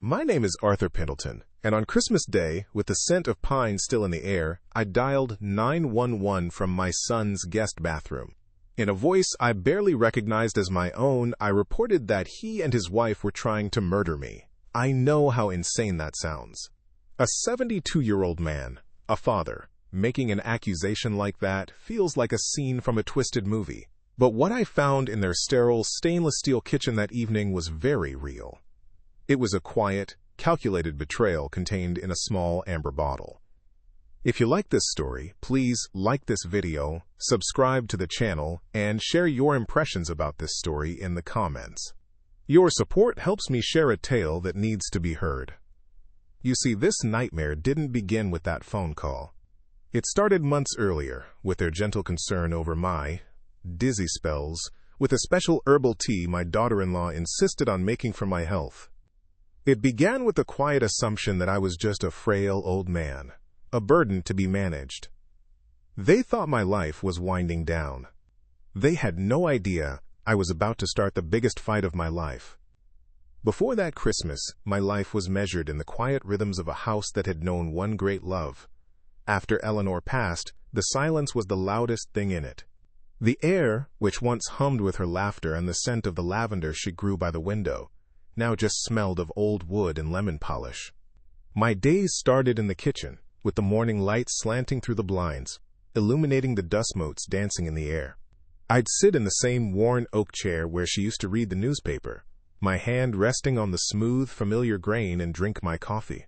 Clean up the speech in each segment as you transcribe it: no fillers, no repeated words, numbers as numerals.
My name is Arthur Pendleton, and on Christmas Day, with the scent of pine still in the air, I dialed 911 from my son's guest bathroom. In a voice I barely recognized as my own, I reported that he and his wife were trying to murder me. I know how insane that sounds. A 72-year-old man, a father, making an accusation like that feels like a scene from a twisted movie. But what I found in their sterile stainless steel kitchen that evening was very real. It was a quiet, calculated betrayal contained in a small amber bottle. If you like this story, please like this video, subscribe to the channel, and share your impressions about this story in the comments. Your support helps me share a tale that needs to be heard. You see, this nightmare didn't begin with that phone call. It started months earlier, with their gentle concern over my dizzy spells, with a special herbal tea my daughter-in-law insisted on making for my health. It began with the quiet assumption that I was just a frail old man, a burden to be managed. They thought my life was winding down. They had no idea I was about to start the biggest fight of my life. Before that Christmas, my life was measured in the quiet rhythms of a house that had known one great love. After Eleanor passed, the silence was the loudest thing in it. The air, which once hummed with her laughter and the scent of the lavender she grew by the window, now just smelled of old wood and lemon polish. My days started in the kitchen, with the morning light slanting through the blinds, illuminating the dust motes dancing in the air. I'd sit in the same worn oak chair where she used to read the newspaper, my hand resting on the smooth, familiar grain, and drink my coffee.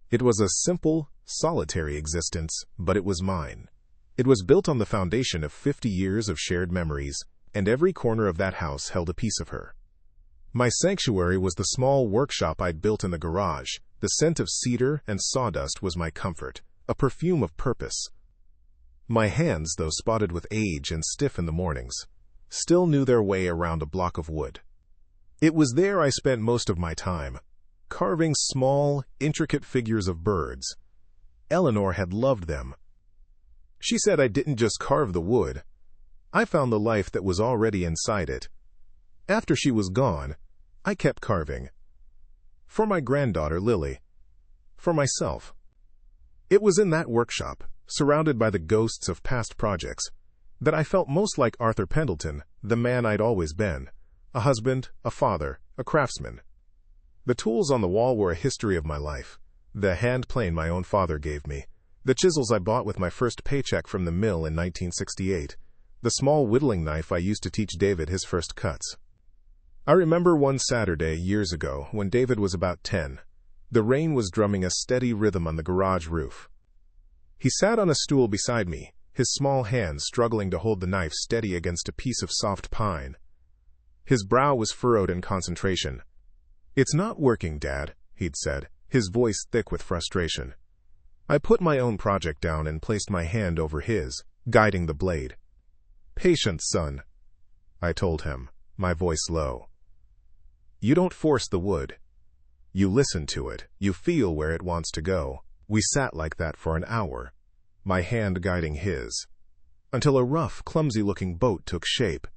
It was a simple, solitary existence, but it was mine. It was built on the foundation of 50 years of shared memories, and every corner of that house held a piece of her. My sanctuary was the small workshop I'd built in the garage. The scent of cedar and sawdust was my comfort, a perfume of purpose. My hands, though spotted with age and stiff in the mornings, still knew their way around a block of wood. It was there I spent most of my time, carving small, intricate figures of birds. Eleanor had loved them. She said I didn't just carve the wood. I found the life that was already inside it. After she was gone, I kept carving. For my granddaughter, Lily. For myself. It was in that workshop, surrounded by the ghosts of past projects, that I felt most like Arthur Pendleton, the man I'd always been. A husband, a father, a craftsman. The tools on the wall were a history of my life. The hand plane my own father gave me. The chisels I bought with my first paycheck from the mill in 1968. The small whittling knife I used to teach David his first cuts. I remember one Saturday years ago when David was about 10. The rain was drumming a steady rhythm on the garage roof. He sat on a stool beside me, his small hands struggling to hold the knife steady against a piece of soft pine. His brow was furrowed in concentration. "It's not working, Dad," he'd said, his voice thick with frustration. I put my own project down and placed my hand over his, guiding the blade. "Patience, son," I told him, my voice low. "You don't force the wood. You listen to it. You feel where it wants to go." We sat like that for an hour, my hand guiding his, until a rough, clumsy-looking boat took shape.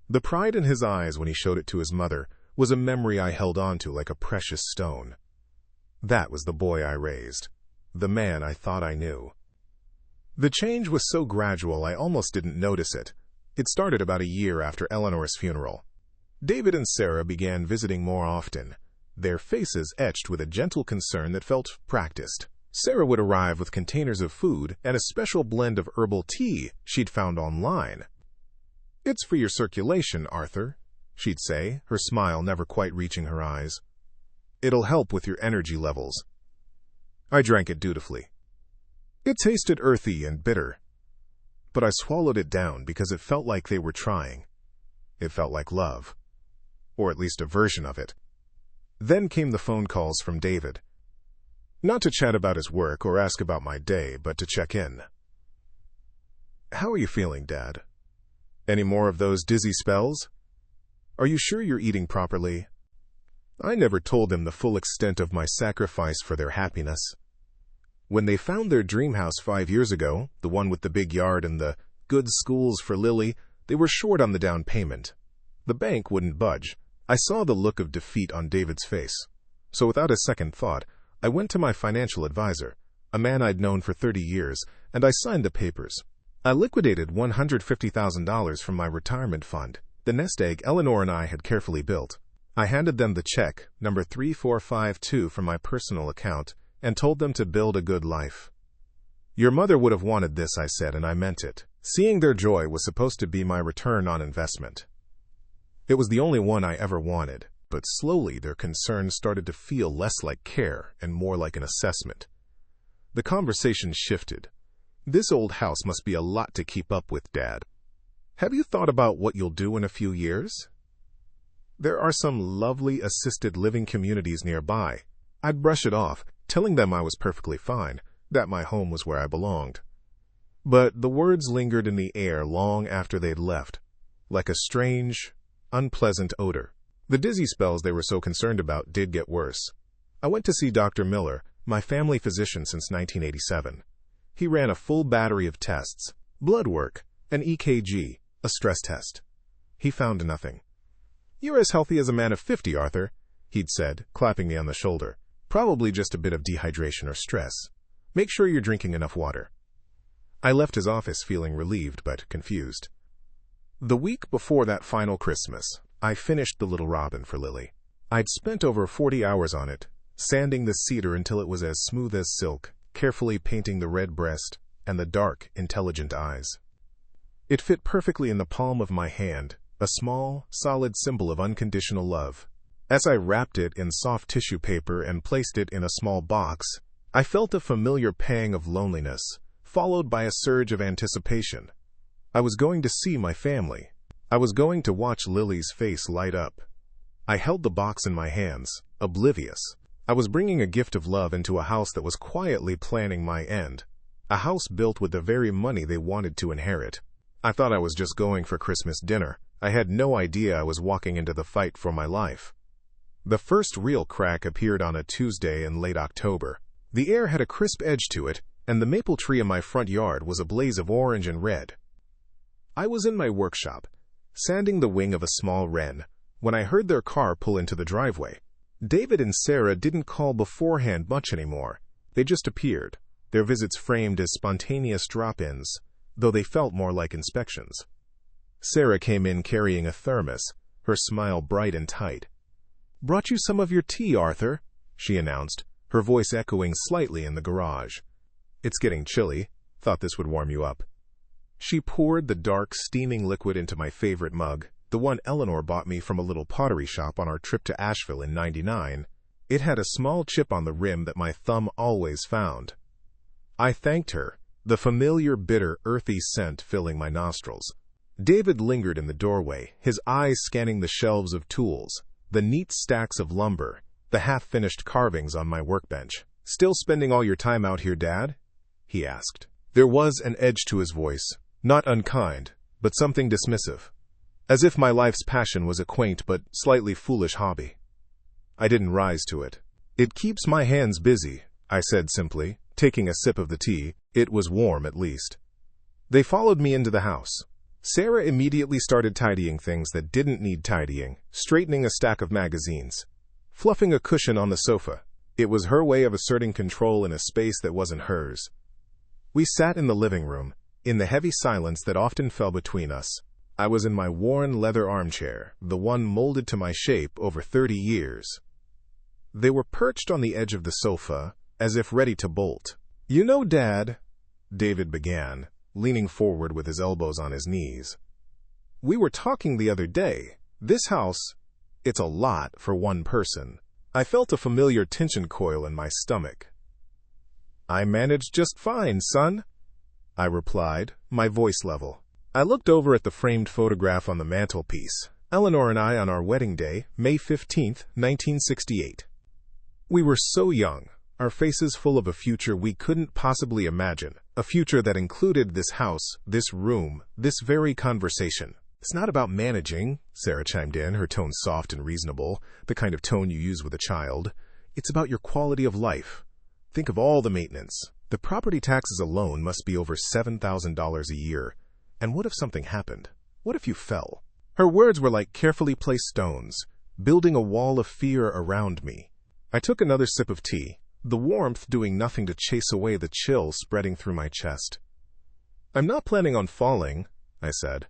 The pride in his eyes when he showed it to his mother was a memory I held on to like a precious stone. That was the boy I raised, the man I thought I knew. The change was so gradual I almost didn't notice it. It started about a year after Eleanor's funeral. David and Sarah began visiting more often, their faces etched with a gentle concern that felt practiced. Sarah would arrive with containers of food and a special blend of herbal tea she'd found online. "It's for your circulation, Arthur," she'd say, her smile never quite reaching her eyes. "It'll help with your energy levels." I drank it dutifully. It tasted earthy and bitter, but I swallowed it down because it felt like they were trying. It felt like love, or at least a version of it. Then came the phone calls from David. Not to chat about his work or ask about my day, but to check in. "How are you feeling, Dad? Any more of those dizzy spells? Are you sure you're eating properly?" I never told them the full extent of my sacrifice for their happiness. When they found their dream house 5 years ago, the one with the big yard and the good schools for Lily, they were short on the down payment. The bank wouldn't budge. I saw the look of defeat on David's face. So without a second thought, I went to my financial advisor, a man I'd known for 30 years, and I signed the papers. I liquidated $150,000 from my retirement fund, the nest egg Eleanor and I had carefully built. I handed them the check, number 3452, from my personal account, and told them to build a good life. Your mother would have wanted this, I said, and I meant it. Seeing their joy was supposed to be my return on investment. It was the only one I ever wanted, but slowly their concerns started to feel less like care and more like an assessment. The conversation shifted. This old house must be a lot to keep up with, Dad. Have you thought about what you'll do in a few years? There are some lovely assisted living communities nearby. I'd brush it off, telling them I was perfectly fine, that my home was where I belonged. But the words lingered in the air long after they'd left, like a strange, unpleasant odor. The dizzy spells they were so concerned about did get worse. I went to see Dr. Miller, my family physician since 1987. He ran a full battery of tests, blood work, an EKG, a stress test. He found nothing. You're as healthy as a man of 50, Arthur, he'd said, clapping me on the shoulder. Probably just a bit of dehydration or stress. Make sure you're drinking enough water. I left his office feeling relieved but confused. The week before that final Christmas, I finished The Little Robin for Lily. I'd spent over 40 hours on it, sanding the cedar until it was as smooth as silk, carefully painting the red breast and the dark, intelligent eyes. It fit perfectly in the palm of my hand, a small, solid symbol of unconditional love. As I wrapped it in soft tissue paper and placed it in a small box, I felt a familiar pang of loneliness, followed by a surge of anticipation. I was going to see my family. I was going to watch Lily's face light up. I held the box in my hands, oblivious. I was bringing a gift of love into a house that was quietly planning my end, a house built with the very money they wanted to inherit. I thought I was just going for Christmas dinner. I had no idea I was walking into the fight for my life. The first real crack appeared on a Tuesday in late October. The air had a crisp edge to it, and the maple tree in my front yard was a blaze of orange and red. I was in my workshop, sanding the wing of a small wren, when I heard their car pull into the driveway. David and Sarah didn't call beforehand much anymore. They just appeared, their visits framed as spontaneous drop-ins, though they felt more like inspections. Sarah came in carrying a thermos, her smile bright and tight. "Brought you some of your tea, Arthur," she announced, her voice echoing slightly in the garage. "It's getting chilly. Thought this would warm you up." She poured the dark, steaming liquid into my favorite mug, the one Eleanor bought me from a little pottery shop on our trip to Asheville in '99. It had a small chip on the rim that my thumb always found. I thanked her, the familiar, bitter, earthy scent filling my nostrils. David lingered in the doorway, his eyes scanning the shelves of tools, the neat stacks of lumber, the half-finished carvings on my workbench. "Still spending all your time out here, Dad?" he asked. There was an edge to his voice, not unkind, but something dismissive, as if my life's passion was a quaint but slightly foolish hobby. I didn't rise to it. "It keeps my hands busy," I said simply, taking a sip of the tea. It was warm, at least. They followed me into the house. Sarah immediately started tidying things that didn't need tidying, straightening a stack of magazines, fluffing a cushion on the sofa. It was her way of asserting control in a space that wasn't hers. We sat in the living room, in the heavy silence that often fell between us. I was in my worn leather armchair, the one molded to my shape over 30 years. They were perched on the edge of the sofa, as if ready to bolt. "You know, Dad," David began, leaning forward with his elbows on his knees. "We were talking the other day. This house, it's a lot for one person." I felt a familiar tension coil in my stomach. "I managed just fine, son," I replied, my voice level. I looked over at the framed photograph on the mantelpiece, Eleanor and I on our wedding day, May 15th, 1968. We were so young, our faces full of a future we couldn't possibly imagine, a future that included this house, this room, this very conversation. "It's not about managing," Sarah chimed in, her tone soft and reasonable, the kind of tone you use with a child. "It's about your quality of life. Think of all the maintenance. The property taxes alone must be over $7,000 a year. And what if something happened? What if you fell?" Her words were like carefully placed stones, building a wall of fear around me. I took another sip of tea, the warmth doing nothing to chase away the chill spreading through my chest. "I'm not planning on falling," I said.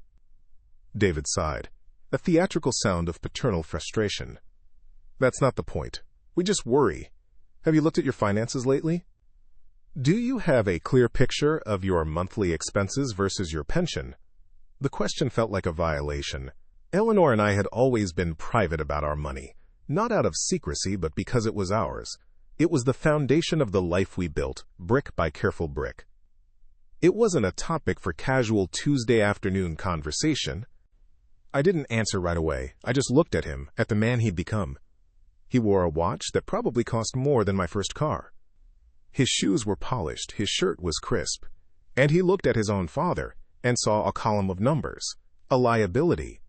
David sighed, a theatrical sound of paternal frustration. "That's not the point. We just worry. Have you looked at your finances lately? Do you have a clear picture of your monthly expenses versus your pension?" The question felt like a violation. Eleanor and I had always been private about our money, not out of secrecy, but because it was ours. It was the foundation of the life we built, brick by careful brick. It wasn't a topic for casual Tuesday afternoon conversation. I didn't answer right away. I just looked at him, at the man he'd become. He wore a watch that probably cost more than my first car. His shoes were polished, his shirt was crisp, and he looked at his own father and saw a column of numbers, a liability.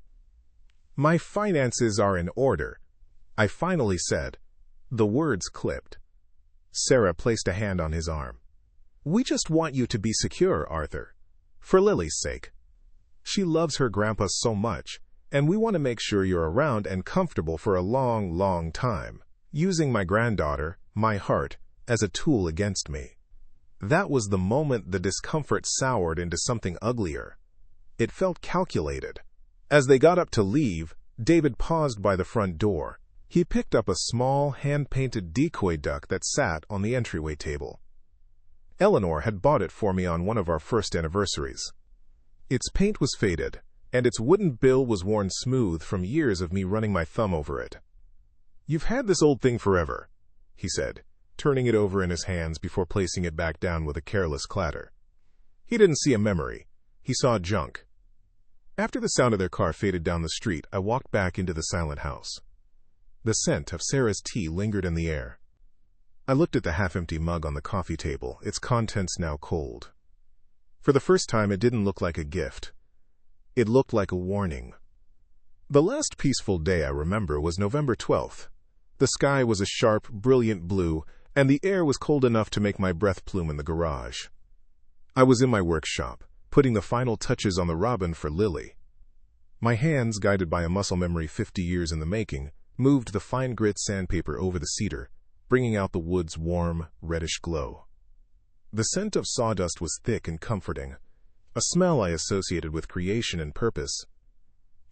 "My finances are in order," I finally said. The words clipped. Sarah placed a hand on his arm. "We just want you to be secure, Arthur. For Lily's sake. She loves her grandpa so much, and we want to make sure you're around and comfortable for a long, long time, using my granddaughter, my heart, as a tool against me." That was the moment the discomfort soured into something uglier. It felt calculated. As they got up to leave, David paused by the front door. He picked up a small, hand-painted decoy duck that sat on the entryway table. Eleanor had bought it for me on one of our first anniversaries. Its paint was faded, and its wooden bill was worn smooth from years of me running my thumb over it. "You've had this old thing forever," he said, turning it over in his hands before placing it back down with a careless clatter. He didn't see a memory. He saw junk. After the sound of their car faded down the street, I walked back into the silent house. The scent of Sarah's tea lingered in the air. I looked at the half-empty mug on the coffee table, its contents now cold. For the first time, it didn't look like a gift. It looked like a warning. The last peaceful day I remember was November 12th. The sky was a sharp, brilliant blue, and the air was cold enough to make my breath plume in the garage. I was in my workshop, putting the final touches on the robin for Lily. My hands, guided by a muscle memory 50 years in the making, moved the fine grit sandpaper over the cedar, bringing out the wood's warm, reddish glow. The scent of sawdust was thick and comforting, a smell I associated with creation and purpose.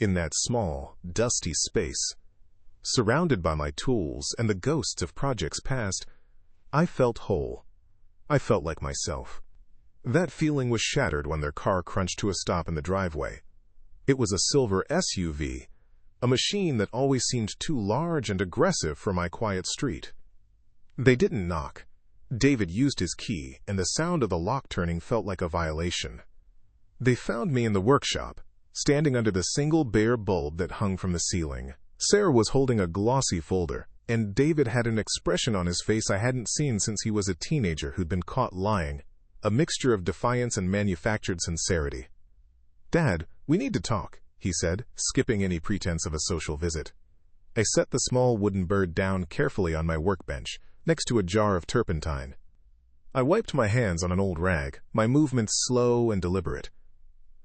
In that small, dusty space, surrounded by my tools and the ghosts of projects past, I felt whole. I felt like myself. That feeling was shattered when their car crunched to a stop in the driveway. It was a silver SUV, a machine that always seemed too large and aggressive for my quiet street. They didn't knock. David used his key, and the sound of the lock turning felt like a violation. They found me in the workshop, standing under the single bare bulb that hung from the ceiling. Sarah was holding a glossy folder, and David had an expression on his face I hadn't seen since he was a teenager who'd been caught lying, a mixture of defiance and manufactured sincerity. "Dad, we need to talk," he said, skipping any pretense of a social visit. I set the small wooden bird down carefully on my workbench, next to a jar of turpentine. I wiped my hands on an old rag, my movements slow and deliberate.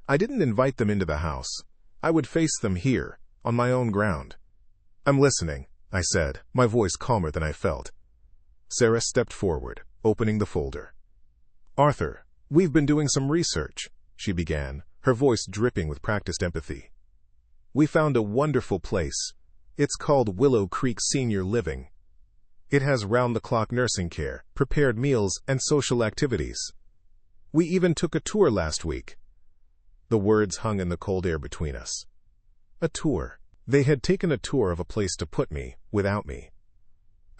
I didn't invite them into the house. I would face them here, on my own ground. "I'm listening," I said, my voice calmer than I felt. Sarah stepped forward, opening the folder. "Arthur, we've been doing some research," she began, her voice dripping with practiced empathy. "We found a wonderful place. It's called Willow Creek Senior Living. It has round-the-clock nursing care, prepared meals, and social activities. We even took a tour last week." The words hung in the cold air between us. A tour. They had taken a tour of a place to put me, without me.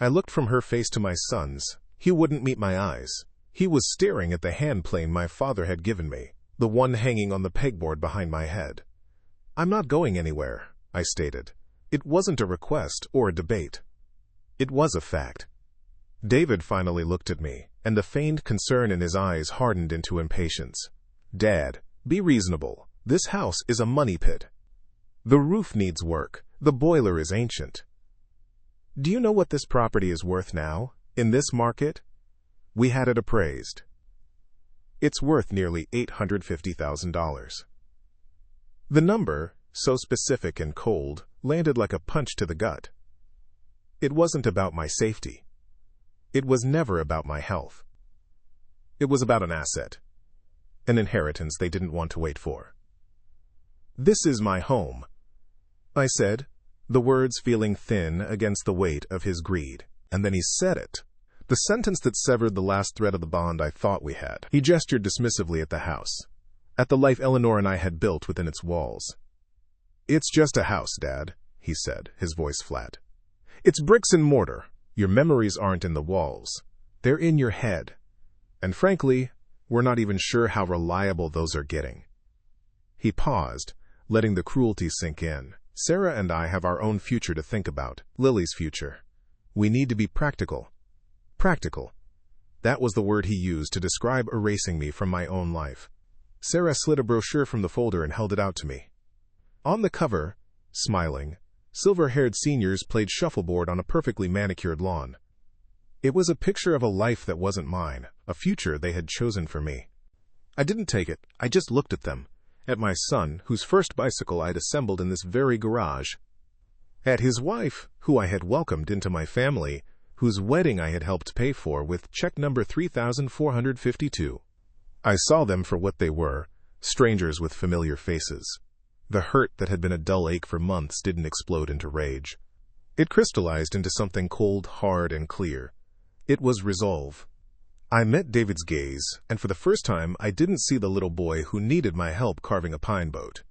I looked from her face to my son's. He wouldn't meet my eyes. He was staring at the handplane my father had given me, the one hanging on the pegboard behind my head. "I'm not going anywhere," I stated. It wasn't a request or a debate. It was a fact. David finally looked at me, and the feigned concern in his eyes hardened into impatience. "Dad, be reasonable. This house is a money pit. The roof needs work. The boiler is ancient. Do you know what this property is worth now, in this market? We had it appraised. It's worth nearly $850,000. The number, so specific and cold, landed like a punch to the gut. It wasn't about my safety. It was never about my health. It was about an asset, an inheritance they didn't want to wait for. "This is my home," I said, the words feeling thin against the weight of his greed. And then he said it, the sentence that severed the last thread of the bond I thought we had. He gestured dismissively at the house, at the life Eleanor and I had built within its walls. "It's just a house, Dad," he said, his voice flat. "It's bricks and mortar. Your memories aren't in the walls. They're in your head. And frankly, we're not even sure how reliable those are getting." He paused, letting the cruelty sink in. "Sarah and I have our own future to think about, Lily's future. We need to be practical." Practical. That was the word he used to describe erasing me from my own life. Sarah slid a brochure from the folder and held it out to me. On the cover, smiling, silver-haired seniors played shuffleboard on a perfectly manicured lawn. It was a picture of a life that wasn't mine, a future they had chosen for me. I didn't take it. I just looked at them, at my son, whose first bicycle I'd assembled in this very garage, at his wife, who I had welcomed into my family, whose wedding I had helped pay for with check number 3452. I saw them for what they were, strangers with familiar faces. The hurt that had been a dull ache for months didn't explode into rage. It crystallized into something cold, hard, and clear. It was resolve. I met David's gaze, and for the first time I didn't see the little boy who needed my help carving a pine boat.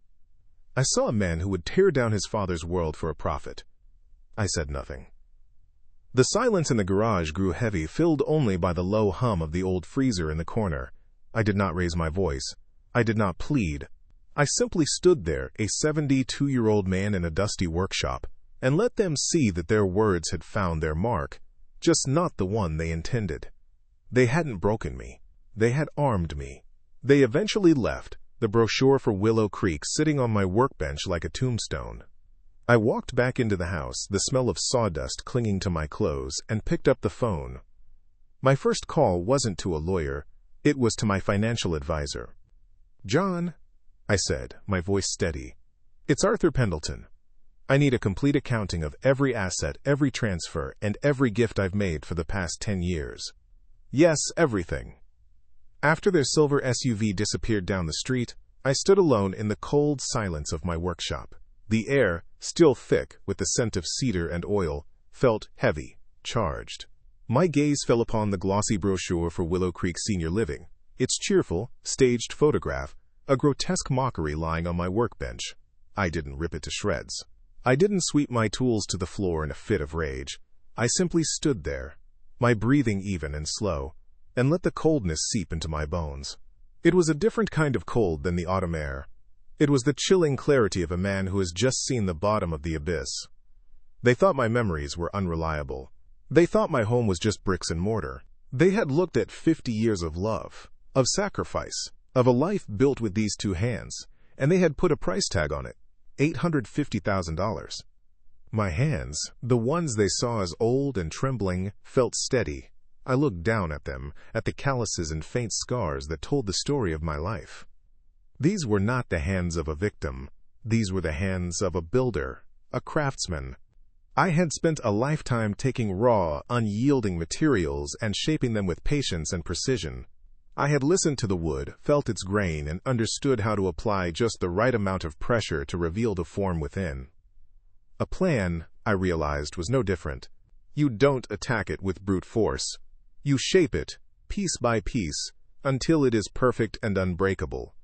I saw a man who would tear down his father's world for a profit. I said nothing. The silence in the garage grew heavy, filled only by the low hum of the old freezer in the corner. I did not raise my voice. I did not plead. I simply stood there, a 72-year-old man in a dusty workshop, and let them see that their words had found their mark, just not the one they intended. They hadn't broken me. They had armed me. They eventually left, the brochure for Willow Creek sitting on my workbench like a tombstone. I walked back into the house, the smell of sawdust clinging to my clothes, and picked up the phone. My first call wasn't to a lawyer. It was to my financial advisor. "John," I said, my voice steady. "It's Arthur Pendleton. I need a complete accounting of every asset, every transfer, and every gift I've made for the past 10 years. Yes, everything." After their silver SUV disappeared down the street, I stood alone in the cold silence of my workshop. The air, still thick with the scent of cedar and oil, felt heavy, charged. My gaze fell upon the glossy brochure for Willow Creek Senior Living, its cheerful, staged photograph, a grotesque mockery lying on my workbench. I didn't rip it to shreds. I didn't sweep my tools to the floor in a fit of rage. I simply stood there, my breathing even and slow, and let the coldness seep into my bones. It was a different kind of cold than the autumn air. It was the chilling clarity of a man who has just seen the bottom of the abyss. They thought my memories were unreliable. They thought my home was just bricks and mortar. They had looked at 50 years of love, of sacrifice, of a life built with these two hands, and they had put a price tag on it, $850,000. My hands, the ones they saw as old and trembling, felt steady. I looked down at them, at the calluses and faint scars that told the story of my life. These were not the hands of a victim. These were the hands of a builder, a craftsman. I had spent a lifetime taking raw, unyielding materials and shaping them with patience and precision. I had listened to the wood, felt its grain, and understood how to apply just the right amount of pressure to reveal the form within. A plan, I realized, was no different. You don't attack it with brute force. You shape it, piece by piece, until it is perfect and unbreakable.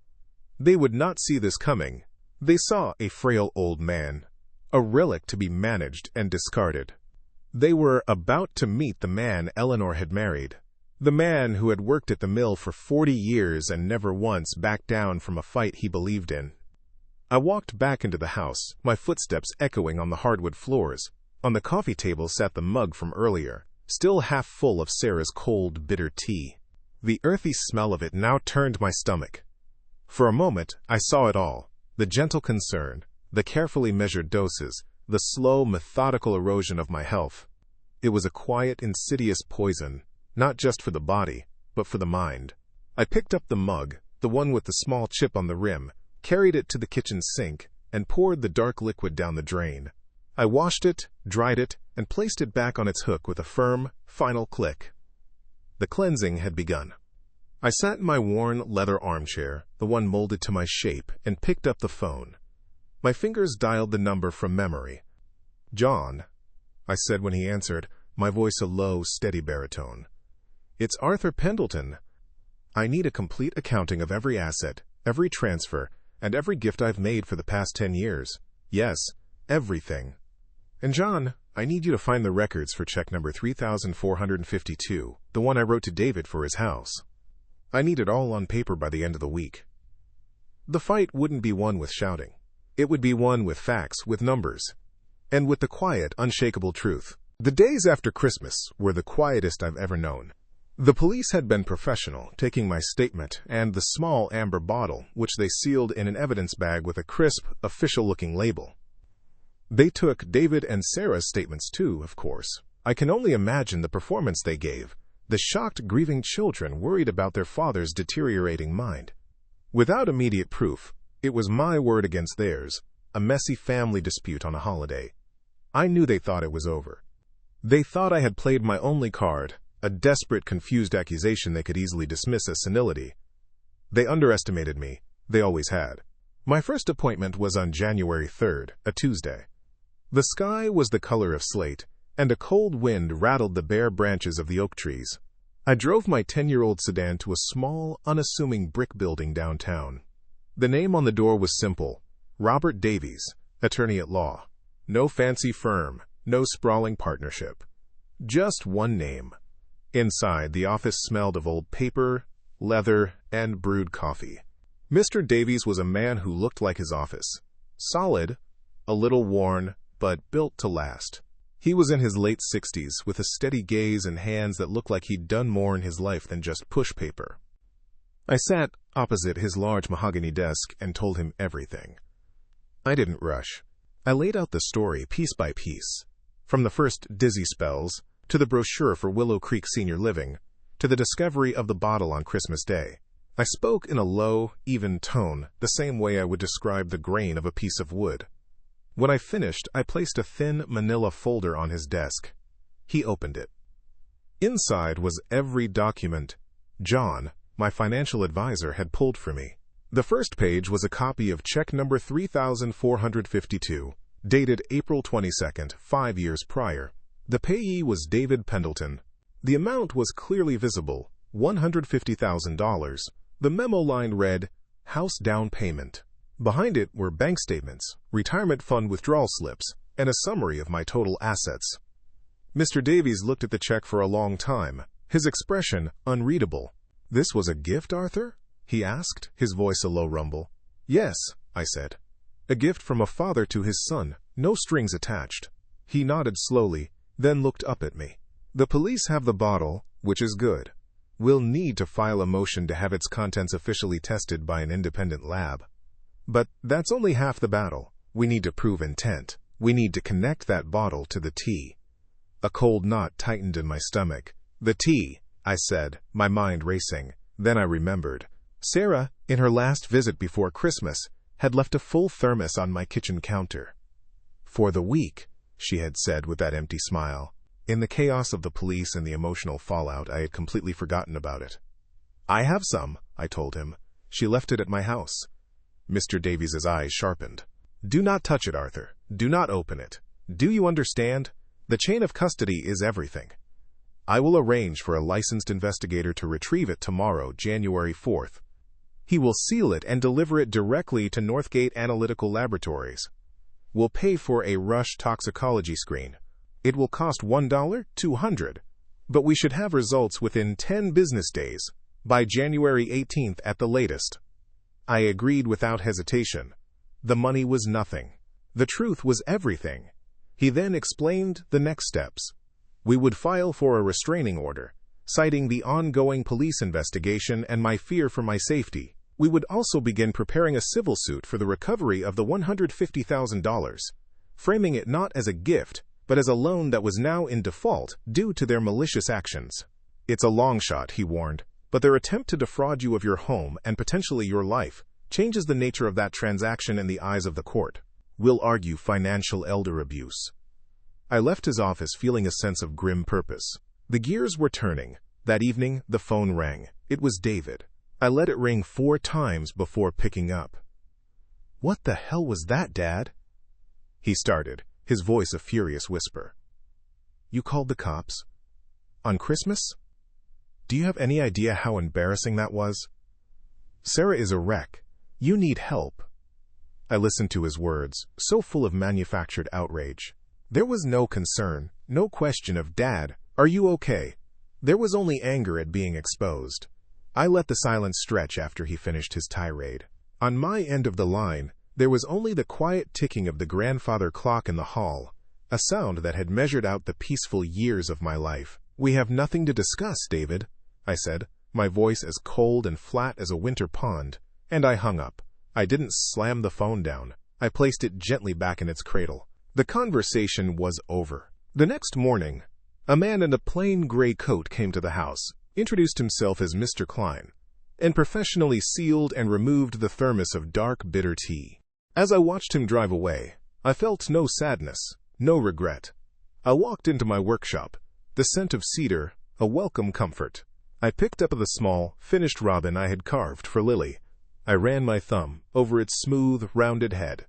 They would not see this coming. They saw a frail old man, a relic to be managed and discarded. They were about to meet the man Eleanor had married, the man who had worked at the mill for 40 years and never once backed down from a fight he believed in. I walked back into the house, my footsteps echoing on the hardwood floors. On the coffee table sat the mug from earlier, still half full of Sarah's cold, bitter tea. The earthy smell of it now turned my stomach. For a moment, I saw it all, the gentle concern, the carefully measured doses, the slow, methodical erosion of my health. It was a quiet, insidious poison, not just for the body, but for the mind. I picked up the mug, the one with the small chip on the rim, carried it to the kitchen sink, and poured the dark liquid down the drain. I washed it, dried it, and placed it back on its hook with a firm, final click. The cleansing had begun. I sat in my worn leather armchair, the one molded to my shape, and picked up the phone. My fingers dialed the number from memory. "John," I said when he answered, my voice a low, steady baritone. "It's Arthur Pendleton. I need a complete accounting of every asset, every transfer, and every gift I've made for the past 10 years. Yes, everything. And John, I need you to find the records for check number 3452, the one I wrote to David for his house. I need it all on paper by the end of the week." The fight wouldn't be won with shouting. It would be won with facts, with numbers, and with the quiet, unshakable truth. The days after Christmas were the quietest I've ever known. The police had been professional, taking my statement and the small amber bottle, which they sealed in an evidence bag with a crisp, official-looking label. They took David and Sarah's statements too, of course. I can only imagine the performance they gave, the shocked, grieving children worried about their father's deteriorating mind. Without immediate proof, it was my word against theirs, a messy family dispute on a holiday. I knew they thought it was over. They thought I had played my only card, a desperate, confused accusation they could easily dismiss as senility. They underestimated me. They always had. My first appointment was on January 3rd, a Tuesday. The sky was the color of slate, and a cold wind rattled the bare branches of the oak trees. I drove my 10-year-old sedan to a small, unassuming brick building downtown. The name on the door was simple: Robert Davies, attorney at law. No fancy firm, no sprawling partnership. Just one name. Inside, the office smelled of old paper, leather, and brewed coffee. Mr. Davies was a man who looked like his office. Solid, a little worn, but built to last. He was in his late 60s, with a steady gaze and hands that looked like he'd done more in his life than just push paper. I sat opposite his large mahogany desk and told him everything. I didn't rush. I laid out the story piece by piece, from the first dizzy spells, to the brochure for Willow Creek Senior Living, to the discovery of the bottle on Christmas Day. I spoke in a low, even tone, the same way I would describe the grain of a piece of wood. When I finished, I placed a thin manila folder on his desk. He opened it. Inside was every document John, my financial advisor, had pulled for me. The first page was a copy of check number 3452, dated April 22nd, 5 years prior. The payee was David Pendleton. The amount was clearly visible, $150,000. The memo line read, "House down payment." Behind it were bank statements, retirement fund withdrawal slips, and a summary of my total assets. Mr. Davies looked at the check for a long time, his expression unreadable. "This was a gift, Arthur?" he asked, his voice a low rumble. "Yes," I said. "A gift from a father to his son, no strings attached." He nodded slowly, then looked up at me. "The police have the bottle, which is good. We'll need to file a motion to have its contents officially tested by an independent lab. But that's only half the battle. We need to prove intent. We need to connect that bottle to the tea." A cold knot tightened in my stomach. "The tea," I said, my mind racing. Then I remembered. Sarah, in her last visit before Christmas, had left a full thermos on my kitchen counter. "For the week," she had said with that empty smile. In the chaos of the police and the emotional fallout, I had completely forgotten about it. "I have some," I told him. "She left it at my house." Mr. Davies's eyes sharpened. "Do not touch it, Arthur. Do not open it. Do you understand? The chain of custody is everything. I will arrange for a licensed investigator to retrieve it tomorrow, January 4th. He will seal it and deliver it directly to Northgate Analytical Laboratories. We'll pay for a rush toxicology screen. It will cost $1, $200, but we should have results within 10 business days, by January 18th at the latest." I agreed without hesitation. The money was nothing. The truth was everything. He then explained the next steps. We would file for a restraining order, citing the ongoing police investigation and my fear for my safety. We would also begin preparing a civil suit for the recovery of the $150,000, framing it not as a gift, but as a loan that was now in default due to their malicious actions. "It's a long shot," he warned, "but their attempt to defraud you of your home and potentially your life changes the nature of that transaction in the eyes of the court. We'll argue financial elder abuse." I left his office feeling a sense of grim purpose. The gears were turning. That evening, the phone rang. It was David. I let it ring 4 times before picking up. "What the hell was that, Dad?" He started, his voice a furious whisper. "You called the cops? On Christmas? Do you have any idea how embarrassing that was? Sarah is a wreck. You need help." I listened to his words, so full of manufactured outrage. There was no concern, no question of, "Dad, are you okay?" There was only anger at being exposed. I let the silence stretch after he finished his tirade. On my end of the line, there was only the quiet ticking of the grandfather clock in the hall, a sound that had measured out the peaceful years of my life. "We have nothing to discuss, David," I said, my voice as cold and flat as a winter pond, and I hung up. I didn't slam the phone down. I placed it gently back in its cradle. The conversation was over. The next morning, a man in a plain gray coat came to the house, introduced himself as Mr. Klein, and professionally sealed and removed the thermos of dark, bitter tea. As I watched him drive away, I felt no sadness, no regret. I walked into my workshop, the scent of cedar, a welcome comfort. I picked up the small, finished robin I had carved for Lily. I ran my thumb over its smooth, rounded head.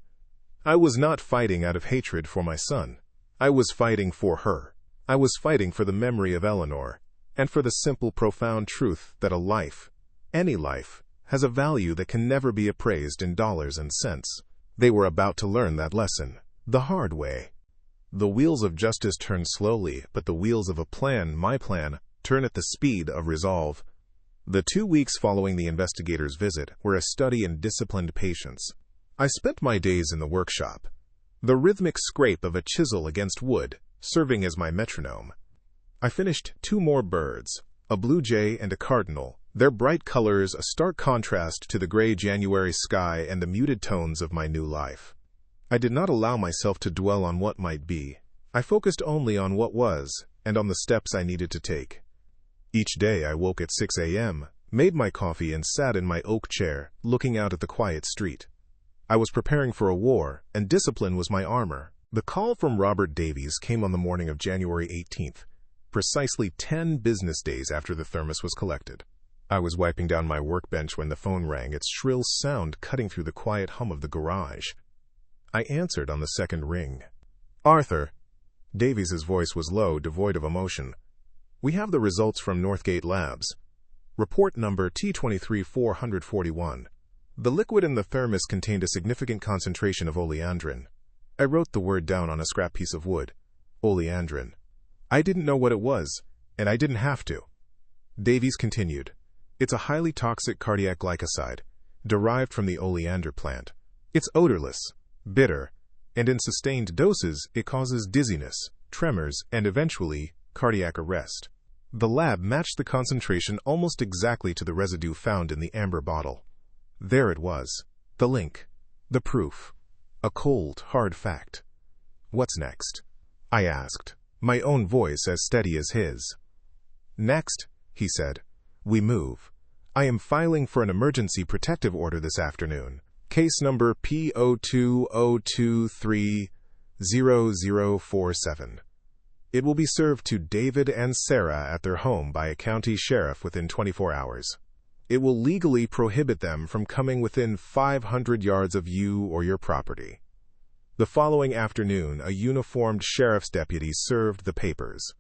I was not fighting out of hatred for my son. I was fighting for her. I was fighting for the memory of Eleanor, and for the simple, profound truth that a life, any life, has a value that can never be appraised in dollars and cents. They were about to learn that lesson, the hard way. The wheels of justice turn slowly, but the wheels of a plan, my plan, turn at the speed of resolve. The 2 weeks following the investigator's visit were a study in disciplined patience. I spent my days in the workshop, the rhythmic scrape of a chisel against wood serving as my metronome. I finished 2 more birds, a blue jay and a cardinal, their bright colors a stark contrast to the gray January sky and the muted tones of my new life. I did not allow myself to dwell on what might be. I focused only on what was, and on the steps I needed to take. Each day I woke at 6 a.m., made my coffee and sat in my oak chair, looking out at the quiet street. I was preparing for a war, and discipline was my armor. The call from Robert Davies came on the morning of January 18th, precisely 10 business days after the thermos was collected. I was wiping down my workbench when the phone rang, its shrill sound cutting through the quiet hum of the garage. I answered on the second ring. "Arthur." Davies' voice was low, devoid of emotion. "We have the results from Northgate Labs. Report number T23-441. The liquid in the thermos contained a significant concentration of oleandrin." I wrote the word down on a scrap piece of wood. Oleandrin. I didn't know what it was, and I didn't have to. Davies continued. "It's a highly toxic cardiac glycoside, derived from the oleander plant. It's odorless, bitter, and in sustained doses it causes dizziness, tremors, and eventually cardiac arrest." The lab matched the concentration almost exactly to the residue found in the amber bottle. There it was, the link, the proof, a cold, hard fact. "What's next?" I asked, my own voice as steady as his. "Next," he said, "we move. I am filing for an emergency protective order this afternoon. Case number P0202300047. It will be served to David and Sarah at their home by a county sheriff within 24 hours. It will legally prohibit them from coming within 500 yards of you or your property." The following afternoon, a uniformed sheriff's deputy served the papers.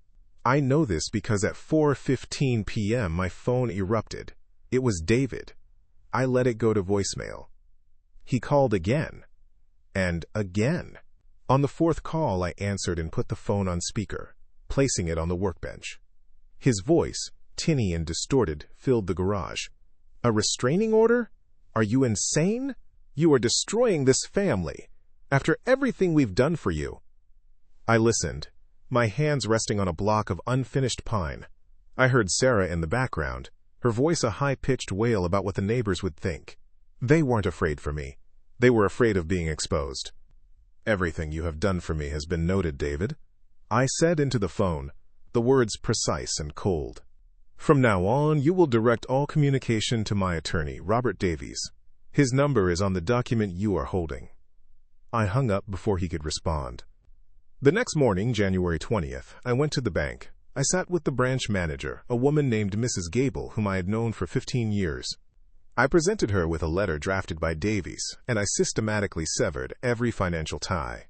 I know this because at 4:15 p.m. my phone erupted. It was David. I let it go to voicemail. He called again. And again. On the 4th call, I answered and put the phone on speaker, placing it on the workbench. His voice, tinny and distorted, filled the garage. "A restraining order? Are you insane? You are destroying this family. After everything we've done for you." I listened, my hands resting on a block of unfinished pine. I heard Sarah in the background, her voice a high-pitched wail about what the neighbors would think. They weren't afraid for me. They were afraid of being exposed. "Everything you have done for me has been noted, David," I said into the phone, the words precise and cold. "From now on, you will direct all communication to my attorney, Robert Davies. His number is on the document you are holding." I hung up before he could respond. The next morning, January 20th, I went to the bank. I sat with the branch manager, a woman named Mrs. Gable, whom I had known for 15 years. I presented her with a letter drafted by Davies, and I systematically severed every financial tie.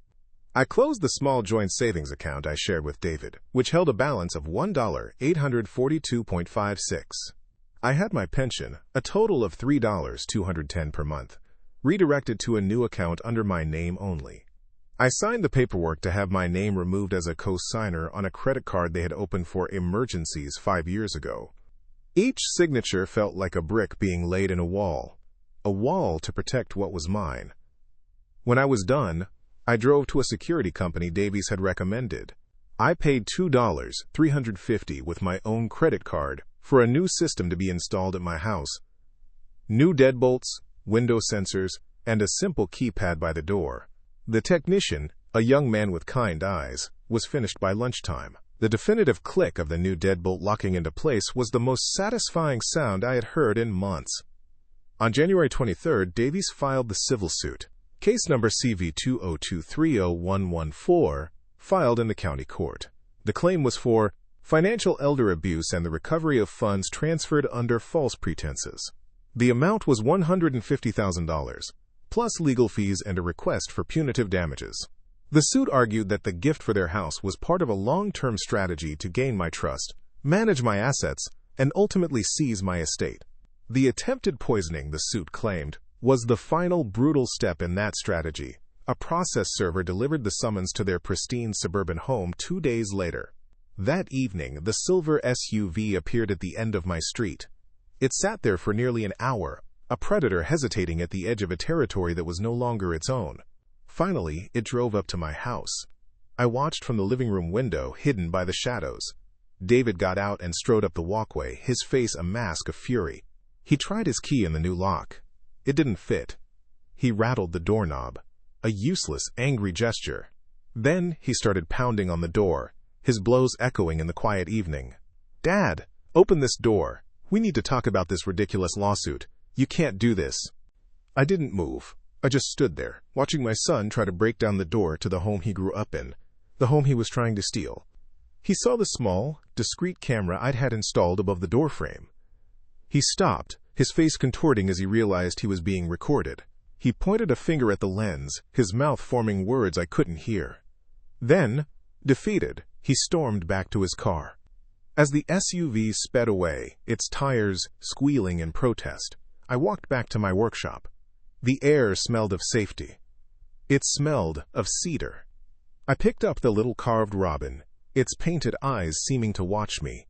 I closed the small joint savings account I shared with David, which held a balance of $1,842.56. I had my pension, a total of $3,210 per month, redirected to a new account under my name only. I signed the paperwork to have my name removed as a co-signer on a credit card they had opened for emergencies 5 years ago. Each signature felt like a brick being laid in a wall to protect what was mine. When I was done, I drove to a security company Davies had recommended. I paid $2,350 with my own credit card for a new system to be installed at my house. New deadbolts, window sensors, and a simple keypad by the door. The technician, a young man with kind eyes, was finished by lunchtime. The definitive click of the new deadbolt locking into place was the most satisfying sound I had heard in months. On January 23rd, Davies filed the civil suit, case number CV202301114, filed in the county court. The claim was for financial elder abuse and the recovery of funds transferred under false pretenses. The amount was $150,000. Plus legal fees and a request for punitive damages. The suit argued that the gift for their house was part of a long-term strategy to gain my trust, manage my assets, and ultimately seize my estate. The attempted poisoning, the suit claimed, was the final brutal step in that strategy. A process server delivered the summons to their pristine suburban home 2 days later. That evening, the silver SUV appeared at the end of my street. It sat there for nearly an hour, a predator hesitating at the edge of a territory that was no longer its own. Finally, it drove up to my house. I watched from the living room window, hidden by the shadows. David got out and strode up the walkway, his face a mask of fury. He tried his key in the new lock. It didn't fit. He rattled the doorknob, a useless, angry gesture. Then he started pounding on the door, his blows echoing in the quiet evening. "Dad, open this door. We need to talk about this ridiculous lawsuit. You can't do this." I didn't move. I just stood there, watching my son try to break down the door to the home he grew up in, the home he was trying to steal. He saw the small, discreet camera I'd had installed above the doorframe. He stopped, his face contorting as he realized he was being recorded. He pointed a finger at the lens, his mouth forming words I couldn't hear. Then, defeated, he stormed back to his car. As the SUV sped away, its tires squealing in protest, I walked back to my workshop. The air smelled of safety. It smelled of cedar. I picked up the little carved robin, its painted eyes seeming to watch me.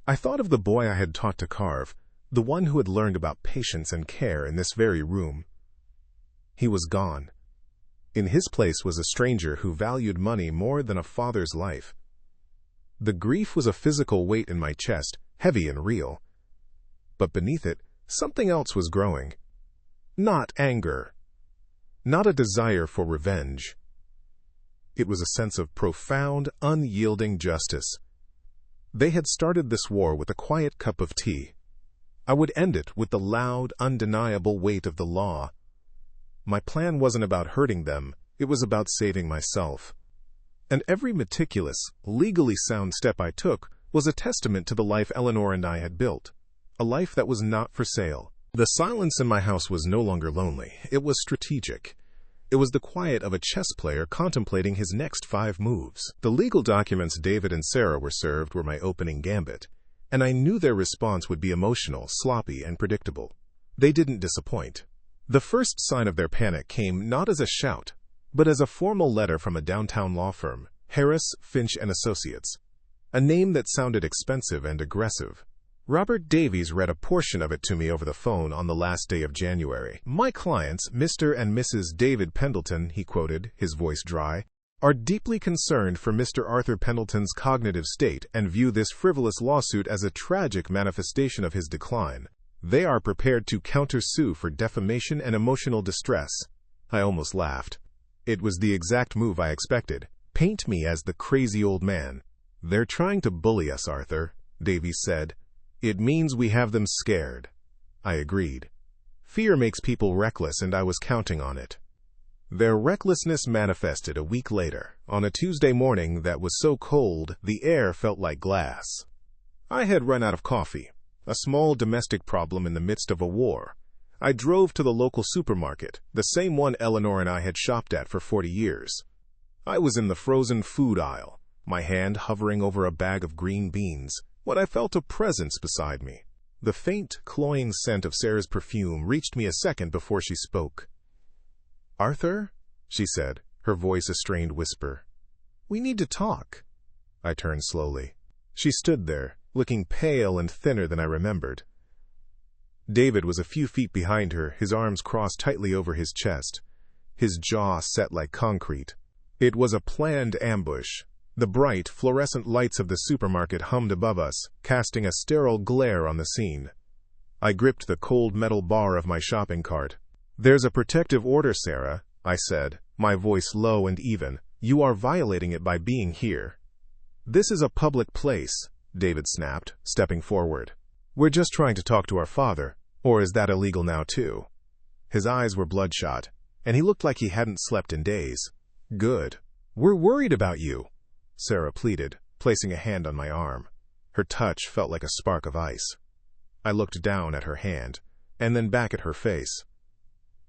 I thought of the boy I had taught to carve, the one who had learned about patience and care in this very room. He was gone. In his place was a stranger who valued money more than a father's life. The grief was a physical weight in my chest, heavy and real. But beneath it, something else was growing. Not anger. Not a desire for revenge. It was a sense of profound, unyielding justice. They had started this war with a quiet cup of tea. I would end it with the loud, undeniable weight of the law. My plan wasn't about hurting them, it was about saving myself. And every meticulous, legally sound step I took was a testament to the life Eleanor and I had built. A life that was not for sale. The silence in my house was no longer lonely. It was strategic. It was the quiet of a chess player contemplating his next 5 moves. The legal documents David and Sarah were served were my opening gambit, and I knew their response would be emotional, sloppy, and predictable. They didn't disappoint. The first sign of their panic came not as a shout, but as a formal letter from a downtown law firm, Harris, Finch & Associates, a name that sounded expensive and aggressive. Robert Davies read a portion of it to me over the phone on the last day of January. "My clients, Mr. and Mrs. David Pendleton," he quoted, his voice dry, "are deeply concerned for Mr. Arthur Pendleton's cognitive state and view this frivolous lawsuit as a tragic manifestation of his decline. They are prepared to countersue for defamation and emotional distress." I almost laughed. It was the exact move I expected. Paint me as the crazy old man. "They're trying to bully us, Arthur," Davies said. "It means we have them scared." I agreed. Fear makes people reckless, and I was counting on it. Their recklessness manifested a week later, on a Tuesday morning that was so cold the air felt like glass. I had run out of coffee, a small domestic problem in the midst of a war. I drove to the local supermarket, the same one Eleanor and I had shopped at for 40 years. I was in the frozen food aisle, my hand hovering over a bag of green beans, when I felt a presence beside me. The faint, cloying scent of Sarah's perfume reached me a second before she spoke. "Arthur?" she said, her voice a strained whisper. "We need to talk." I turned slowly. She stood there, looking pale and thinner than I remembered. David was a few feet behind her, his arms crossed tightly over his chest, his jaw set like concrete. It was a planned ambush. The bright, fluorescent lights of the supermarket hummed above us, casting a sterile glare on the scene. I gripped the cold metal bar of my shopping cart. "There's a protective order, Sarah," I said, my voice low and even. "You are violating it by being here." "This is a public place," David snapped, stepping forward. "We're just trying to talk to our father. Or is that illegal now, too?" His eyes were bloodshot, and he looked like he hadn't slept in days. "Good. We're worried about you," Sarah pleaded, placing a hand on my arm. Her touch felt like a spark of ice. I looked down at her hand, and then back at her face.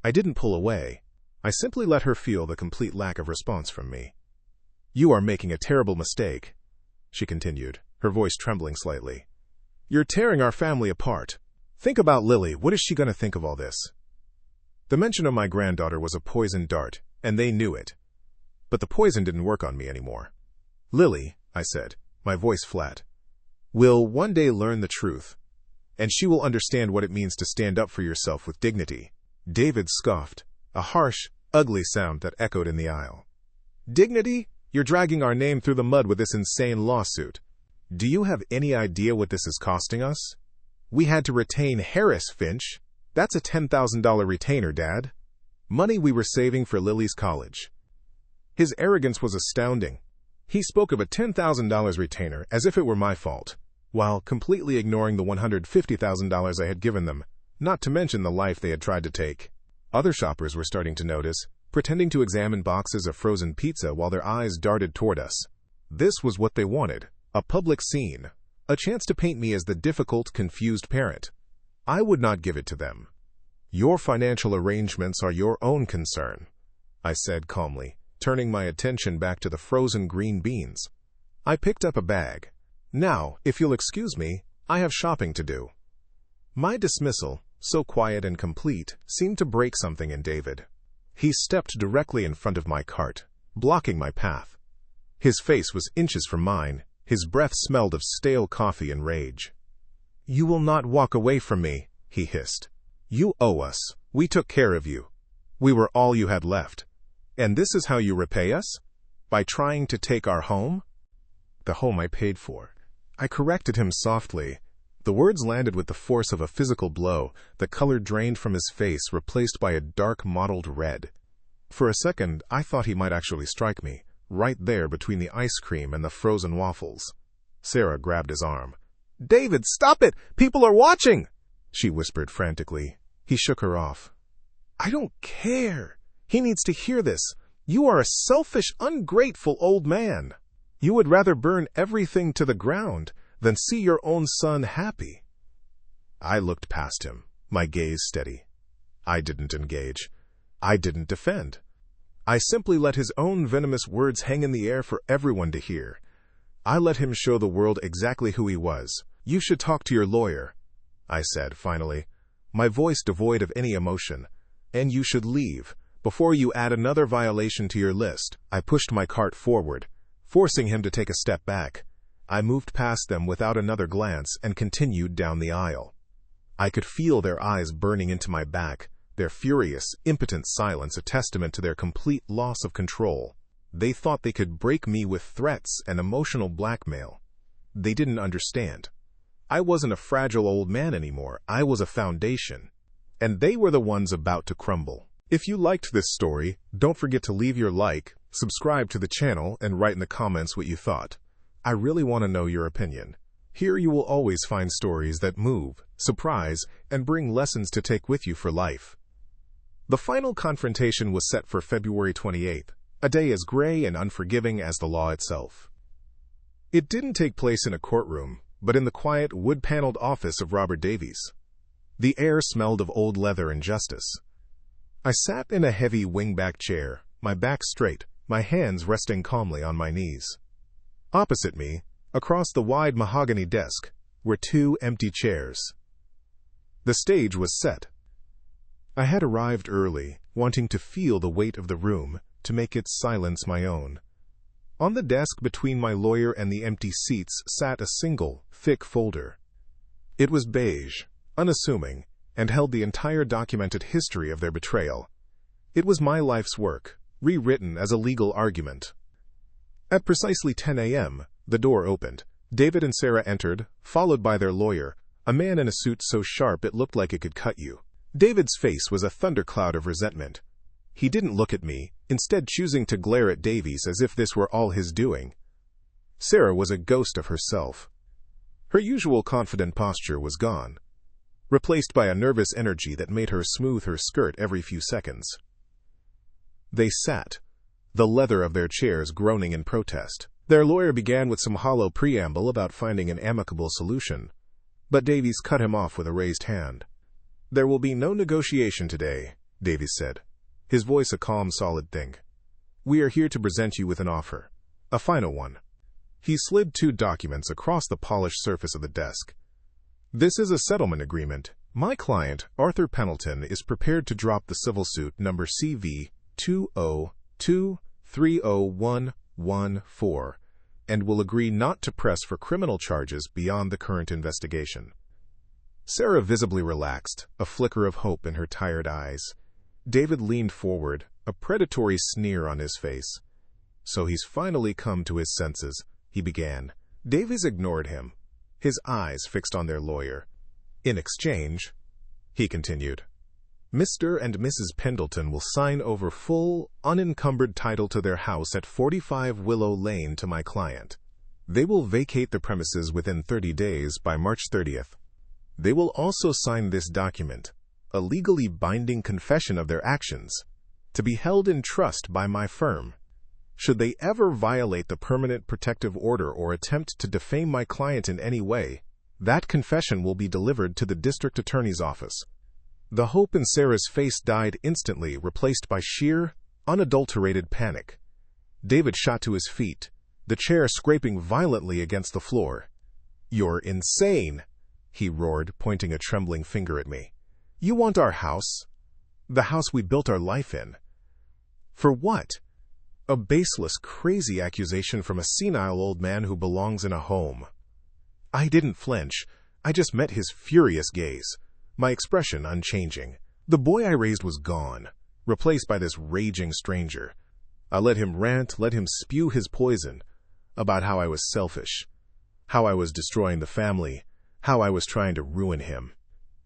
I didn't pull away. I simply let her feel the complete lack of response from me. "You are making a terrible mistake," she continued, her voice trembling slightly. "You're tearing our family apart. Think about Lily. What is she going to think of all this?" The mention of my granddaughter was a poisoned dart, and they knew it. But the poison didn't work on me anymore. "Lily," I said, my voice flat, "will one day learn the truth, and she will understand what it means to stand up for yourself with dignity." David scoffed, a harsh, ugly sound that echoed in the aisle. "Dignity? You're dragging our name through the mud with this insane lawsuit. Do you have any idea what this is costing us? We had to retain Harris Finch. That's a $10,000 retainer, Dad. Money we were saving for Lily's college." His arrogance was astounding. He spoke of a $10,000 retainer as if it were my fault, while completely ignoring the $150,000 I had given them, not to mention the life they had tried to take. Other shoppers were starting to notice, pretending to examine boxes of frozen pizza while their eyes darted toward us. This was what they wanted, a public scene, a chance to paint me as the difficult, confused parent. I would not give it to them. "Your financial arrangements are your own concern," I said calmly, turning my attention back to the frozen green beans. I picked up a bag. "Now, if you'll excuse me, I have shopping to do." My dismissal, so quiet and complete, seemed to break something in David. He stepped directly in front of my cart, blocking my path. His face was inches from mine. His breath smelled of stale coffee and rage. "You will not walk away from me," he hissed. "You owe us. We took care of you. We were all you had left. And this is how you repay us? By trying to take our home?" "The home I paid for." I corrected him softly. The words landed with the force of a physical blow, the color drained from his face, replaced by a dark mottled red. For a second, I thought he might actually strike me, right there between the ice cream and the frozen waffles. Sarah grabbed his arm. "David, stop it! People are watching!" she whispered frantically. He shook her off. "I don't care. He needs to hear this. You are a selfish, ungrateful old man. You would rather burn everything to the ground than see your own son happy." I looked past him, my gaze steady. I didn't engage. I didn't defend. I simply let his own venomous words hang in the air for everyone to hear. I let him show the world exactly who he was. "You should talk to your lawyer," I said finally, my voice devoid of any emotion. "And you should leave, before you add another violation to your list." I pushed my cart forward, forcing him to take a step back. I moved past them without another glance and continued down the aisle. I could feel their eyes burning into my back, their furious, impotent silence a testament to their complete loss of control. They thought they could break me with threats and emotional blackmail. They didn't understand. I wasn't a fragile old man anymore. I was a foundation. And they were the ones about to crumble. If you liked this story, don't forget to leave your like, subscribe to the channel, and write in the comments what you thought. I really want to know your opinion. Here you will always find stories that move, surprise, and bring lessons to take with you for life. The final confrontation was set for February 28th, a day as gray and unforgiving as the law itself. It didn't take place in a courtroom, but in the quiet, wood-paneled office of Robert Davies. The air smelled of old leather and justice. I sat in a heavy wingback chair, my back straight, my hands resting calmly on my knees. Opposite me, across the wide mahogany desk, were two empty chairs. The stage was set. I had arrived early, wanting to feel the weight of the room, to make its silence my own. On the desk between my lawyer and the empty seats sat a single, thick folder. It was beige, unassuming, and held the entire documented history of their betrayal. It was my life's work, rewritten as a legal argument. At precisely 10 a.m., the door opened. David and Sarah entered, followed by their lawyer, a man in a suit so sharp it looked like it could cut you. David's face was a thundercloud of resentment. He didn't look at me, instead choosing to glare at Davies as if this were all his doing. Sarah was a ghost of herself. Her usual confident posture was gone, replaced by a nervous energy that made her smooth her skirt every few seconds. They sat, the leather of their chairs groaning in protest. Their lawyer began with some hollow preamble about finding an amicable solution, but Davies cut him off with a raised hand. "There will be no negotiation today," Davies said, his voice a calm, solid thing. "We are here to present you with an offer, a final one." He slid two documents across the polished surface of the desk. "This is a settlement agreement. My client, Arthur Pendleton, is prepared to drop the civil suit number CV 202301114 and will agree not to press for criminal charges beyond the current investigation." Sarah visibly relaxed, a flicker of hope in her tired eyes. David leaned forward, a predatory sneer on his face. "So he's finally come to his senses," he began. Davies ignored him, his eyes fixed on their lawyer. "In exchange," he continued, "Mr. and Mrs. Pendleton will sign over full, unencumbered title to their house at 45 Willow Lane to my client. They will vacate the premises within 30 days by March 30th. They will also sign this document, a legally binding confession of their actions, to be held in trust by my firm. Should they ever violate the permanent protective order or attempt to defame my client in any way, that confession will be delivered to the district attorney's office." The hope in Sarah's face died instantly, replaced by sheer, unadulterated panic. David shot to his feet, the chair scraping violently against the floor. "You're insane," he roared, pointing a trembling finger at me. "You want our house? The house we built our life in. For what? A baseless, crazy accusation from a senile old man who belongs in a home." I didn't flinch. I just met his furious gaze, my expression unchanging. The boy I raised was gone, replaced by this raging stranger. I let him rant, let him spew his poison about how I was selfish, how I was destroying the family, how I was trying to ruin him.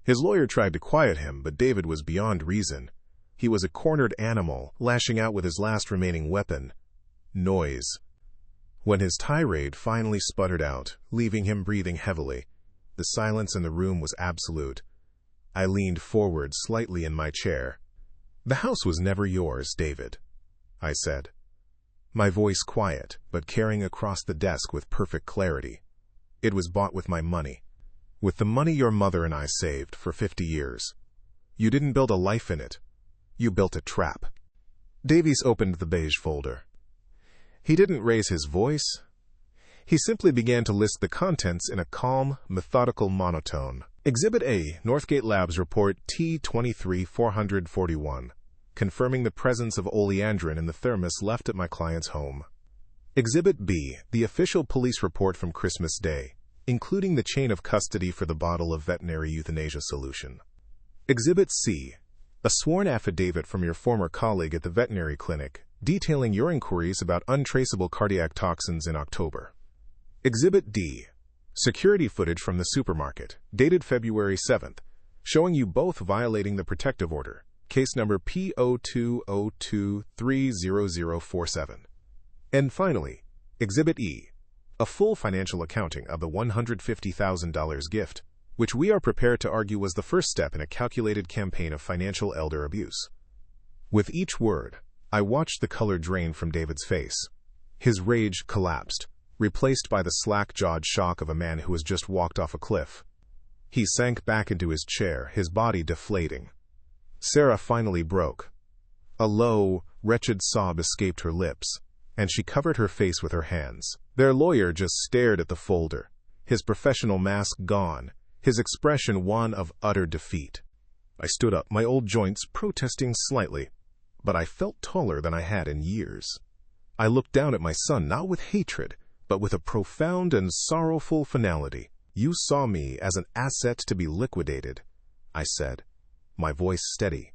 His lawyer tried to quiet him, but David was beyond reason. He was a cornered animal, lashing out with his last remaining weapon, noise. When his tirade finally sputtered out, leaving him breathing heavily, the silence in the room was absolute. I leaned forward slightly in my chair. "The house was never yours, David," I said, my voice quiet, but carrying across the desk with perfect clarity. "It was bought with my money. With the money your mother and I saved for 50 years. You didn't build a life in it. You built a trap." Davies opened the beige folder. He didn't raise his voice. He simply began to list the contents in a calm, methodical monotone. Exhibit A, Northgate Labs Report T-23-441, confirming the presence of oleandrin in the thermos left at my client's home. Exhibit B, the official police report from Christmas Day, including the chain of custody for the bottle of veterinary euthanasia solution. Exhibit C, a sworn affidavit from your former colleague at the veterinary clinic, detailing your inquiries about untraceable cardiac toxins in October. Exhibit D, security footage from the supermarket, dated February 7th, showing you both violating the protective order, case number P0202-30047. And finally, Exhibit E, a full financial accounting of the $150,000 gift, which we are prepared to argue was the first step in a calculated campaign of financial elder abuse. With each word, I watched the color drain from David's face. His rage collapsed, replaced by the slack-jawed shock of a man who has just walked off a cliff. He sank back into his chair, his body deflating. Sarah finally broke. A low, wretched sob escaped her lips, and she covered her face with her hands. Their lawyer just stared at the folder, his professional mask gone, his expression one of utter defeat. I stood up, my old joints protesting slightly, but I felt taller than I had in years. I looked down at my son, not with hatred, but with a profound and sorrowful finality. "You saw me as an asset to be liquidated," I said, my voice steady.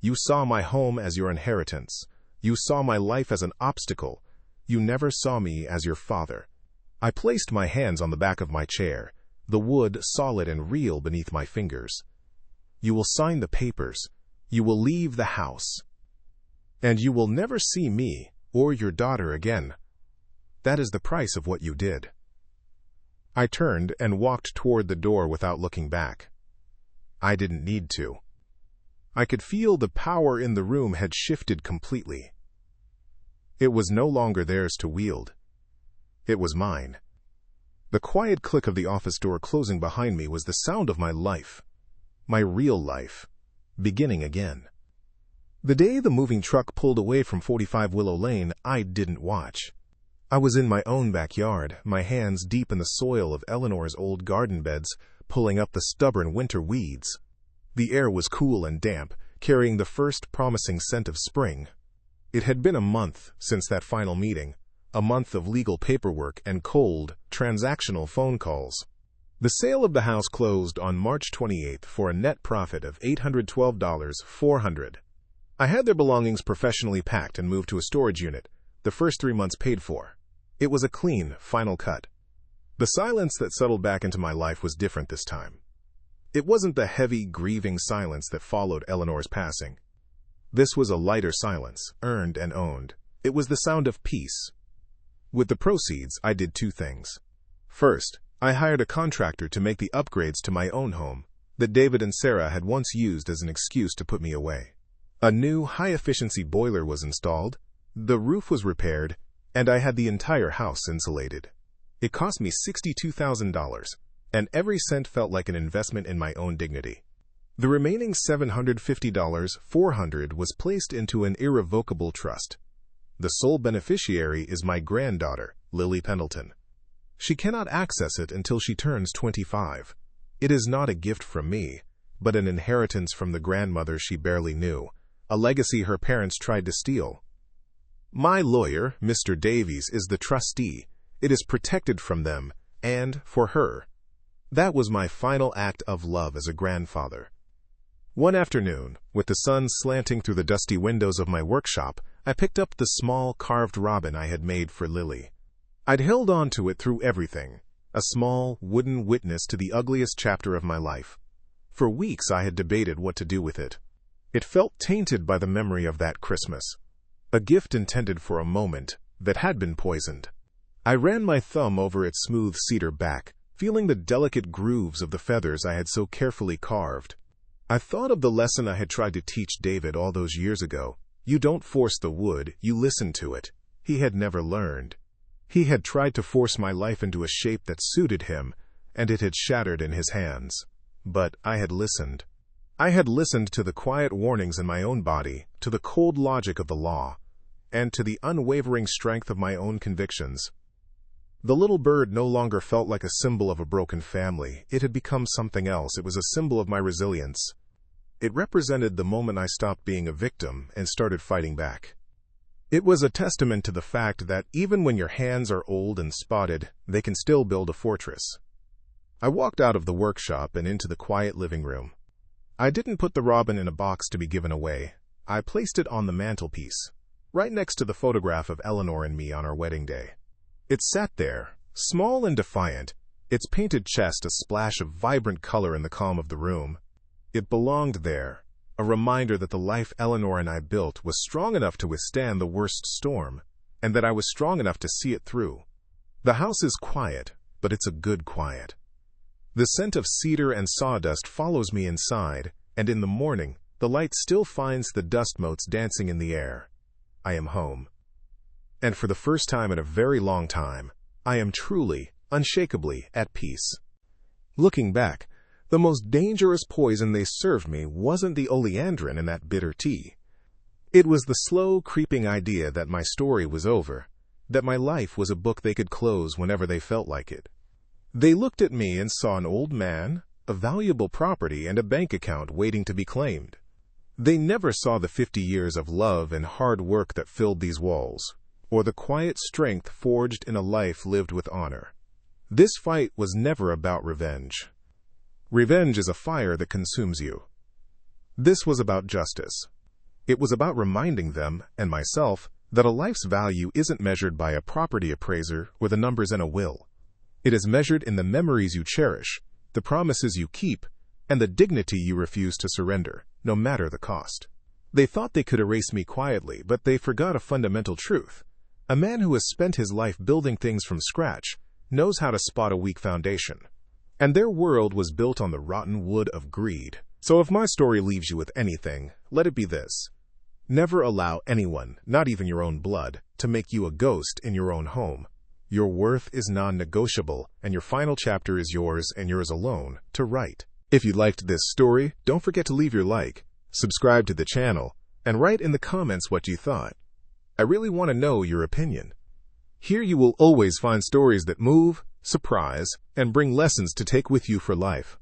"You saw my home as your inheritance. You saw my life as an obstacle. You never saw me as your father." I placed my hands on the back of my chair, the wood solid and real beneath my fingers. "You will sign the papers. You will leave the house. And you will never see me or your daughter again. That is the price of what you did." I turned and walked toward the door without looking back. I didn't need to. I could feel the power in the room had shifted completely. It was no longer theirs to wield. It was mine. The quiet click of the office door closing behind me was the sound of my life, my real life, beginning again. The day the moving truck pulled away from 45 Willow Lane, I didn't watch. I was in my own backyard, my hands deep in the soil of Eleanor's old garden beds, pulling up the stubborn winter weeds. The air was cool and damp, carrying the first promising scent of spring. It had been a month since that final meeting, a month of legal paperwork and cold, transactional phone calls. The sale of the house closed on March 28th for a net profit of $812,400. I had their belongings professionally packed and moved to a storage unit, the first 3 months paid for. It was a clean, final cut. The silence that settled back into my life was different this time. It wasn't the heavy, grieving silence that followed Eleanor's passing. This was a lighter silence, earned and owned. It was the sound of peace. With the proceeds, I did 2 things. First, I hired a contractor to make the upgrades to my own home that David and Sarah had once used as an excuse to put me away. A new, high-efficiency boiler was installed, the roof was repaired, and I had the entire house insulated. It cost me $62,000, and every cent felt like an investment in my own dignity. The remaining $750,400 was placed into an irrevocable trust. The sole beneficiary is my granddaughter, Lily Pendleton. She cannot access it until she turns 25. It is not a gift from me, but an inheritance from the grandmother she barely knew, a legacy her parents tried to steal. My lawyer, Mr. Davies, is the trustee. It is protected from them, and for her. That was my final act of love as a grandfather. One afternoon, with the sun slanting through the dusty windows of my workshop, I picked up the small carved robin I had made for Lily. I'd held on to it through everything, a small, wooden witness to the ugliest chapter of my life. For weeks I had debated what to do with it. It felt tainted by the memory of that Christmas, a gift intended for a moment that had been poisoned. I ran my thumb over its smooth cedar back, feeling the delicate grooves of the feathers I had so carefully carved. I thought of the lesson I had tried to teach David all those years ago. You don't force the wood, you listen to it. He had never learned. He had tried to force my life into a shape that suited him, and it had shattered in his hands. But I had listened. I had listened to the quiet warnings in my own body, to the cold logic of the law, and to the unwavering strength of my own convictions. The little bird no longer felt like a symbol of a broken family. It had become something else. It was a symbol of my resilience. It represented the moment I stopped being a victim and started fighting back. It was a testament to the fact that even when your hands are old and spotted, they can still build a fortress. I walked out of the workshop and into the quiet living room. I didn't put the robin in a box to be given away. I placed it on the mantelpiece, right next to the photograph of Eleanor and me on our wedding day. It sat there, small and defiant, its painted chest a splash of vibrant color in the calm of the room. It belonged there, a reminder that the life Eleanor and I built was strong enough to withstand the worst storm, and that I was strong enough to see it through. The house is quiet, but it's a good quiet. The scent of cedar and sawdust follows me inside, and in the morning, the light still finds the dust motes dancing in the air. I am home. And for the first time in a very long time, I am truly, unshakably at peace. Looking back, the most dangerous poison they served me wasn't the oleandrin in that bitter tea. It was the slow, creeping idea that my story was over, that my life was a book they could close whenever they felt like it. They looked at me and saw an old man, a valuable property, and a bank account waiting to be claimed. They never saw the 50 years of love and hard work that filled these walls, or the quiet strength forged in a life lived with honor. This fight was never about revenge. Revenge is a fire that consumes you. This was about justice. It was about reminding them, and myself, that a life's value isn't measured by a property appraiser or the numbers in a will. It is measured in the memories you cherish, the promises you keep, and the dignity you refuse to surrender, no matter the cost. They thought they could erase me quietly, but they forgot a fundamental truth. A man who has spent his life building things from scratch knows how to spot a weak foundation. And their world was built on the rotten wood of greed. So if my story leaves you with anything, let it be this. Never allow anyone, not even your own blood, to make you a ghost in your own home. Your worth is non-negotiable, and your final chapter is yours and yours alone to write. If you liked this story, don't forget to leave your like, subscribe to the channel, and write in the comments what you thought. I really want to know your opinion. Here you will always find stories that move, surprise, and bring lessons to take with you for life.